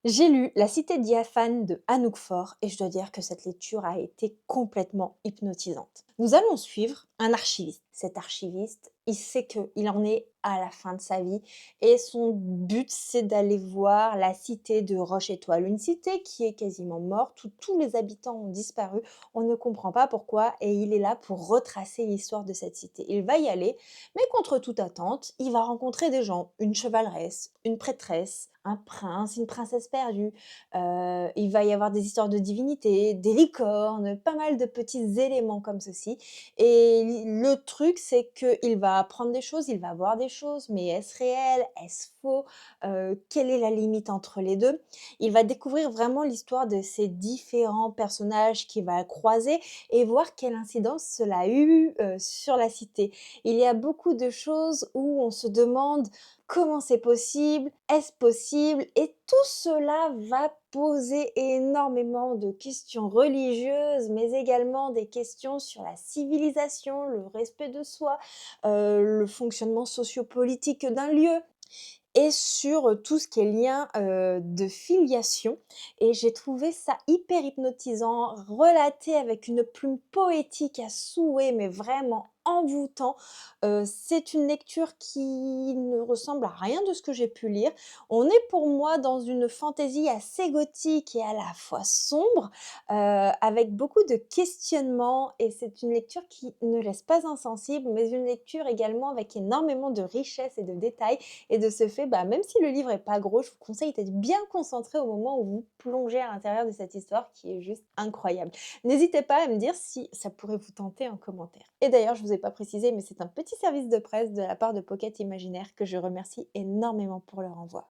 J'ai lu La cité diaphane de Anouk Faure et je dois dire que cette lecture a été complètement hypnotisante. Nous allons suivre un archiviste. Cet archiviste, il sait qu'il en est à la fin de sa vie et son but, c'est d'aller voir la cité de Roche-Étoile, une cité qui est quasiment morte, où tous les habitants ont disparu. On ne comprend pas pourquoi et il est là pour retracer l'histoire de cette cité. Il va y aller, mais contre toute attente, il va rencontrer des gens, une chevaleresse, une prêtresse, un prince, une princesse perdue. Il va y avoir des histoires de divinités, des licornes, pas mal de petits éléments comme ceci et le truc, c'est qu'il va apprendre des choses, il va voir des choses, mais est-ce réel? Est-ce faux? Quelle est la limite entre les 2? Il va découvrir vraiment l'histoire de ces différents personnages qu'il va croiser et voir quelle incidence cela a eu, sur la cité. Il y a beaucoup de choses où on se demande: «Comment c'est possible? Est-ce possible?» et tout cela va poser énormément de questions religieuses, mais également des questions sur la civilisation, le respect de soi, le fonctionnement sociopolitique d'un lieu et sur, tout ce qui est lien, de filiation et j'ai trouvé ça hyper hypnotisant, relaté avec une plume poétique à souhait, mais vraiment envoûtant. C'est une lecture qui ne ressemble à rien de ce que j'ai pu lire. On est pour moi dans une fantaisie assez gothique et à la fois sombre, avec beaucoup de questionnements et c'est une lecture qui ne laisse pas insensible, mais une lecture également avec énormément de richesse et de détails et de ce fait, bah, même si le livre est pas gros, je vous conseille d'être bien concentré au moment où vous plongez à l'intérieur de cette histoire qui est juste incroyable. N'hésitez pas à me dire si ça pourrait vous tenter en commentaire. Et d'ailleurs, je vous ai pas précisé, mais c'est un petit service de presse de la part de Pocket Imaginaire que je remercie énormément pour leur envoi.